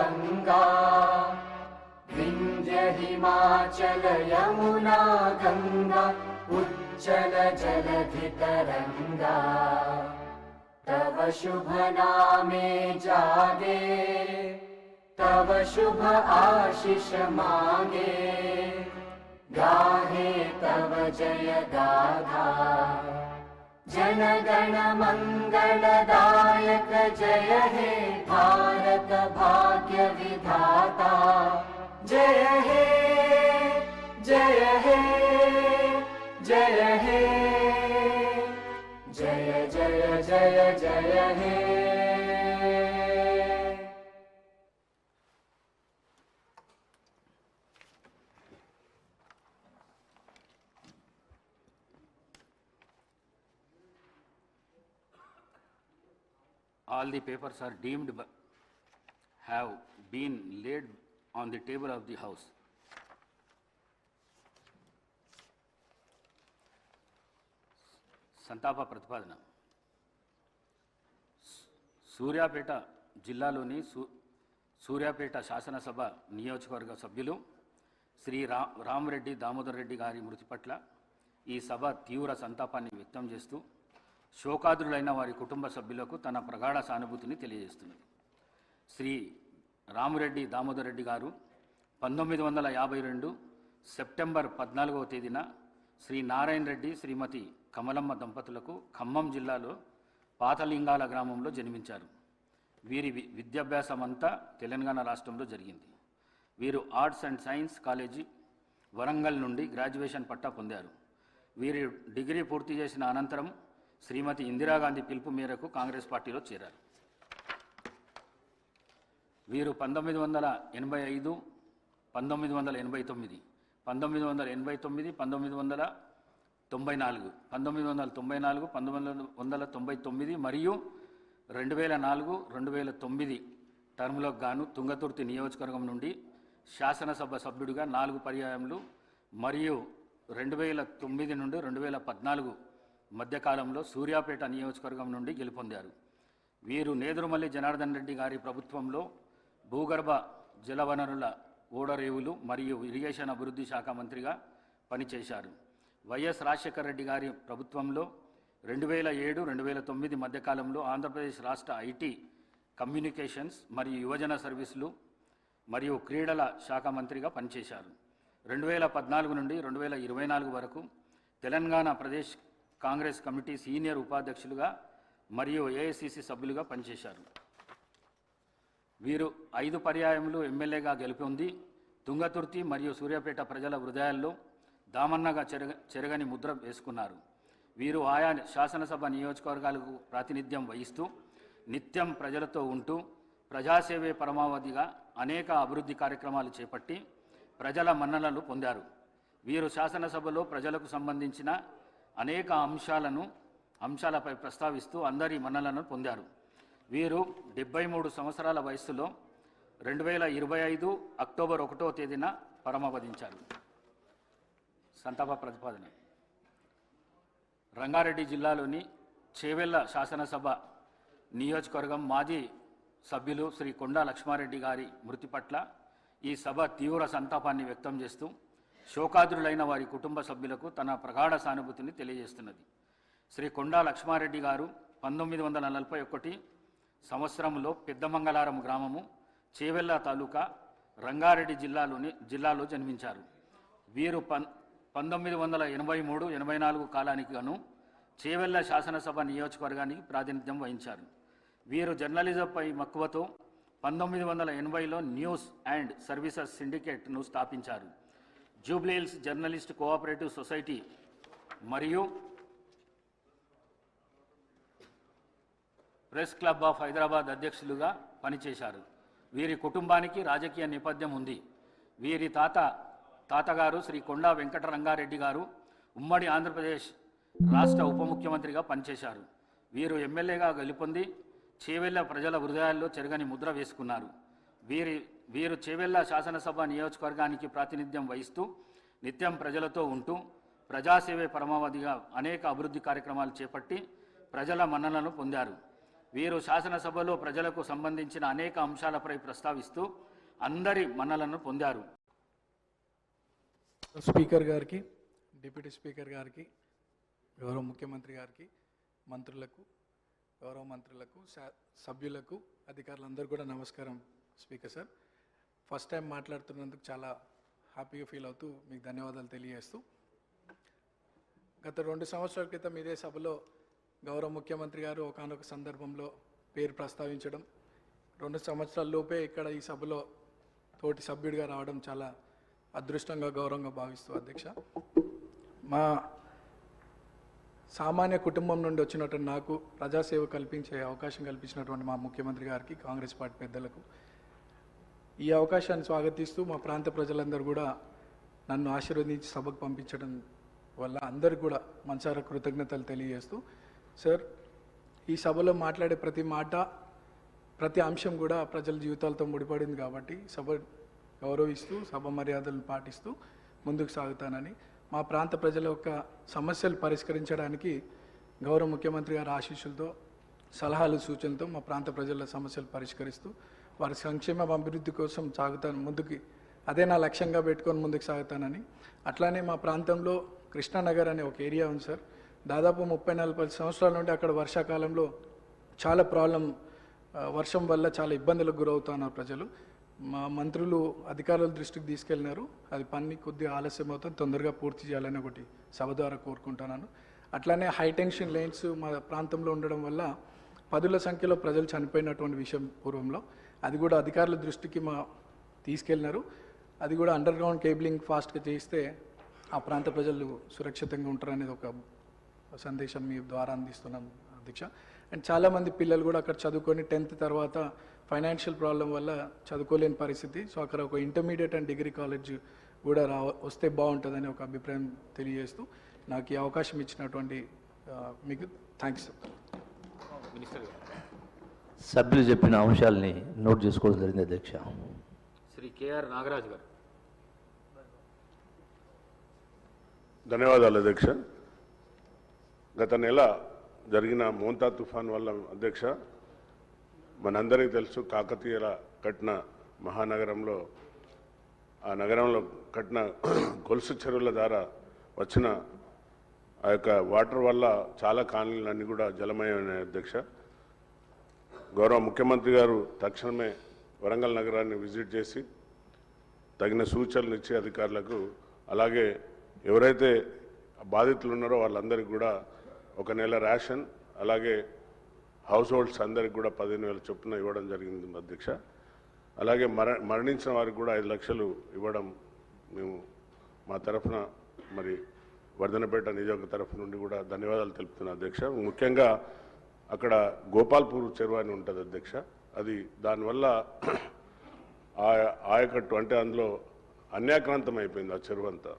गंगा विंध्य हिमाचल यमुना गंगा उच्चल जलधि तरंगा तव शुभ नामे जागे तव शुभ आशीष मांगे गाहे तव जय गाथा जन गण मंगलदायक जय हे भारत भाग्य विधाता जय हे जय हे जय हे जय जय जय जय हे। All the papers are deemed have been laid on the table of the House. సంతాప ప్రతిపాదన. సూర్యాపేట జిల్లాలోని సూర్యాపేట శాసనసభ నియోజకవర్గ సభ్యులు శ్రీ రామరెడ్డి దామోదర్ రెడ్డి గారి మృతి పట్ల ఈ సభ తీవ్ర సంతాపాన్ని వ్యక్తం చేస్తూ శోకాదులైన వారి కుటుంబ సభ్యులకు తన ప్రగాఢ సానుభూతిని తెలియజేస్తున్నది. శ్రీ రామరెడ్డి దామోదర్ రెడ్డి గారు 1952 సెప్టెంబర్ 14వ తేదీన శ్రీ నారాయణ రెడ్డి శ్రీమతి కమలమ్మ దంపతులకు ఖమ్మం జిల్లాలో పాతలింగాల గ్రామంలో జన్మించారు. వీరి విద్యాభ్యాసం అంతా తెలంగాణ రాష్ట్రంలో జరిగింది. వీరు arts and science college Warangal నుండి గ్రాడ్యుయేషన్ పట్టా పొందారు. వీరు డిగ్రీ పూర్తి చేసిన అనంతరం శ్రీమతి ఇందిరాగాంధీ పిలుపు మేరకు కాంగ్రెస్ పార్టీలో చేరారు. వీరు 1985, 1989, 1989, 1994, 1994, 1999 మరియు 2004, 2009 టర్మ్లకు గాను తుంగతుర్తి నియోజకవర్గం నుండి శాసనసభ సభ్యుడిగా 4 పర్యాయములు మరియు 2009 నుండి 2014 మధ్యకాలంలో సూర్యాపేట నియోజకవర్గం నుండి గెలుపొందారు. వీరు నేదురుమల్లి జనార్దన్ రెడ్డి గారి ప్రభుత్వంలో భూగర్భ జలవనరుల ఓడరేవులు మరియు ఇరిగేషన్ అభివృద్ధి శాఖ మంత్రిగా పనిచేశారు. వైఎస్ రాజశేఖర రెడ్డి గారి ప్రభుత్వంలో 2007, 2009 మధ్యకాలంలో ఆంధ్రప్రదేశ్ రాష్ట్ర ఐటీ, కమ్యూనికేషన్స్ మరియు యువజన సర్వీసులు మరియు క్రీడల శాఖ మంత్రిగా పనిచేశారు. 2014 నుండి 2024 వరకు తెలంగాణ ప్రదేశ్ కాంగ్రెస్ కమిటీ సీనియర్ ఉపాధ్యక్షులుగా మరియు ఏఐసిసి సభ్యులుగా పనిచేశారు. వీరు 5 పర్యాయములు ఎమ్మెల్యేగా గెలుపొంది తుంగతుర్తి మరియు సూర్యాపేట ప్రజల హృదయాల్లో దామన్నగా చెరగని ముద్ర వేసుకున్నారు. వీరు ఆయా శాసనసభ నియోజకవర్గాలకు ప్రాతినిధ్యం వహిస్తూ నిత్యం ప్రజలతో ఉంటూ ప్రజాసేవే పరమావధిగా అనేక అభివృద్ధి కార్యక్రమాలు చేపట్టి ప్రజల మన్ననలు పొందారు. వీరు శాసనసభలో ప్రజలకు సంబంధించిన అనేక అంశాలపై ప్రస్తావిస్తూ అందరి మన్ననలను పొందారు. వీరు 73 సంవత్సరాల వయస్సులో 2025 అక్టోబర్ 1వ తేదీన పరమపదించారు. సంతాప ప్రతిపాదన. రంగారెడ్డి జిల్లాలోని చేవెళ్ల శాసనసభ నియోజకవర్గం మాజీ సభ్యులు శ్రీ కొండా లక్ష్మారెడ్డి గారి మృతి పట్ల ఈ సభ తీవ్ర సంతాపాన్ని వ్యక్తం చేస్తూ శోకాదులైన వారి కుటుంబ సభ్యులకు తన ప్రగాఢ సానుభూతిని తెలియజేస్తున్నది. శ్రీ కొండా లక్ష్మారెడ్డి గారు 1941 సంవత్సరంలో పెద్దమంగళారం గ్రామము, చేవెళ్ల తాలూకా, రంగారెడ్డి జిల్లాలో జన్మించారు. వీరు 1983-84 కాలానికి గాను చేవెళ్ల శాసనసభ నియోజకవర్గానికి ప్రాతినిధ్యం వహించారు. వీరు జర్నలిజంపై మక్కువతో 1980లో న్యూస్ అండ్ సర్వీసెస్ సిండికేట్ను స్థాపించారు. జూబ్లీహిల్స్ జర్నలిస్ట్ కోఆపరేటివ్ సొసైటీ మరియు ప్రెస్ క్లబ్ ఆఫ్ హైదరాబాద్ అధ్యక్షులుగా పనిచేశారు. వీరి కుటుంబానికి రాజకీయ నేపథ్యం ఉంది. వీరి తాతగారు శ్రీ కొండా వెంకటరంగారెడ్డి గారు ఉమ్మడి ఆంధ్రప్రదేశ్ రాష్ట్ర ఉప ముఖ్యమంత్రిగా పనిచేశారు. వీరు ఎమ్మెల్యేగా గెలుపొంది చేవెళ్ల ప్రజల హృదయాల్లో చెరగని ముద్ర వేసుకున్నారు. వీరు చేవెళ్ల శాసనసభ నియోజకవర్గానికి ప్రాతినిధ్యం వహిస్తూ నిత్యం ప్రజలతో ఉంటూ ప్రజాసేవే పరమావధిగా అనేక అభివృద్ధి కార్యక్రమాలు చేపట్టి ప్రజల మన్ననలను పొందారు. వీరు శాసనసభలో ప్రజలకు సంబంధించిన అనేక అంశాలపై ప్రస్తావిస్తూ అందరి మన్నలను పొందారు. స్పీకర్ గారికి, డిప్యూటీ స్పీకర్ గారికి, గౌరవ ముఖ్యమంత్రి గారికి, మంత్రులకు, గౌరవ మంత్రులకు, సభ్యులకు, అధికారులందరూ కూడా నమస్కారం. స్పీకర్ సార్, ఫస్ట్ టైం మాట్లాడుతున్నందుకు చాలా హ్యాపీగా ఫీల్ అవుతూ మీకు ధన్యవాదాలు తెలియజేస్తూ, గత 2 సంవత్సరాల క్రితం ఇదే సభలో గౌరవ ముఖ్యమంత్రి గారు ఒకానొక సందర్భంలో పేరు ప్రస్తావించడం, 2 సంవత్సరాల లోపే ఇక్కడ ఈ సభలో తోటి సభ్యుడిగా రావడం చాలా అదృష్టంగా, గౌరవంగా భావిస్తూ అధ్యక్ష, మా సామాన్య కుటుంబం నుండి వచ్చినటువంటి నాకు ప్రజాసేవ కల్పించే అవకాశం కల్పించినటువంటి మా ముఖ్యమంత్రి గారికి, కాంగ్రెస్ పార్టీ పెద్దలకు ఈ అవకాశాన్ని స్వాగతిస్తూ మా ప్రాంత ప్రజలందరూ కూడా నన్ను ఆశీర్వదించి సభకు పంపించడం వల్ల అందరికీ కూడా మనసారా కృతజ్ఞతలు తెలియజేస్తూ, సార్ ఈ సభలో మాట్లాడే ప్రతి మాట, ప్రతి అంశం కూడా ప్రజల జీవితాలతో ముడిపడింది కాబట్టి సభ గౌరవిస్తూ, సభ మర్యాదలను పాటిస్తూ ముందుకు సాగుతానని, మా ప్రాంత ప్రజల యొక్క సమస్యలు పరిష్కరించడానికి గౌరవ ముఖ్యమంత్రి గారి ఆశీస్సులతో, సలహాలు, సూచనలతో మా ప్రాంత ప్రజల సమస్యలు పరిష్కరిస్తూ వారి సంక్షేమ అభివృద్ధి కోసం సాగుతాను ముందుకి, అదే నా లక్ష్యంగా పెట్టుకొని ముందుకు సాగుతానని. అట్లానే మా ప్రాంతంలో కృష్ణానగర్ అనే ఒక ఏరియా ఉంది సార్, దాదాపు 30-40 సంవత్సరాల నుండి అక్కడ వర్షాకాలంలో చాలా వర్షం వల్ల చాలా ఇబ్బందులకు గురవుతున్నారు ప్రజలు. మా మంత్రులు అధికారుల దృష్టికి తీసుకెళ్ళినారు, అది పని కొద్దిగా ఆలస్యం అవుతుంది, తొందరగా పూర్తి చేయాలని ఒకటి సభ ద్వారా కోరుకుంటున్నాను. అట్లానే హైటెన్షన్ లైన్స్ మా ప్రాంతంలో ఉండడం వల్ల 10ల సంఖ్యలో ప్రజలు చనిపోయినటువంటి విషయం పూర్వంలో, అది కూడా అధికారుల దృష్టికి తీసుకెళ్ళినారు. అది కూడా అండర్ గ్రౌండ్ కేబులింగ్ ఫాస్ట్గా చేయిస్తే ఆ ప్రాంత ప్రజలు సురక్షితంగా ఉంటారనేది ఒక సందేశం మీ ద్వారా అందిస్తున్నాం అధ్యక్ష. అండ్ చాలామంది పిల్లలు కూడా అక్కడ చదువుకొని 10th తర్వాత ఫైనాన్షియల్ ప్రాబ్లం వల్ల చదువుకోలేని పరిస్థితి. సో అక్కడ ఒక ఇంటర్మీడియట్ అండ్ డిగ్రీ కాలేజ్ కూడా వస్తే బాగుంటుందని ఒక అభిప్రాయం తెలియజేస్తూ నాకు ఈ అవకాశం ఇచ్చినటువంటి మీకు థ్యాంక్స్. సభ్యులు చెప్పిన అంశాలని నోట్ చేసుకోవడం జరిగింది అధ్యక్ష. శ్రీ కేఆర్ నాగరాజు గారు. ధన్యవాదాలు అధ్యక్ష. గత నెల జరిగిన మోంతా తుఫాన్ వల్ల అధ్యక్ష మనందరికీ తెలుసు, కాకతీయుల కట్టిన మహానగరంలో, ఆ నగరంలో కట్టిన గొలుసు చెరువుల ద్వారా వచ్చిన ఆ యొక్క వాటర్ వల్ల చాలా కాలనీలన్నీ కూడా జలమయమైన అధ్యక్ష. గౌరవ ముఖ్యమంత్రి గారు తక్షణమే వరంగల్ నగరాన్ని విజిట్ చేసి తగిన సూచనలు ఇచ్చే అధికారులకు, అలాగే ఎవరైతే బాధితులు ఉన్నారో వాళ్ళందరికీ కూడా 1 నెల రేషన్, అలాగే హౌస్ హోల్డ్స్ అందరికి కూడా 15,000 చొప్పున ఇవ్వడం జరిగింది అధ్యక్ష. అలాగే మరణించిన వారికి కూడా 5 లక్షలు ఇవ్వడం మేము మా తరఫున, మరి వర్ధనపేట నియోజక తరఫు నుండి కూడా ధన్యవాదాలు తెలుపుతున్నాను అధ్యక్ష. ముఖ్యంగా అక్కడ గోపాల్పూర్ చెరువు అని ఉంటుంది అధ్యక్ష, అది దానివల్ల ఆయకట్టు అంటే అందులో అన్యాక్రాంతం అయిపోయింది ఆ చెరువు అంతా.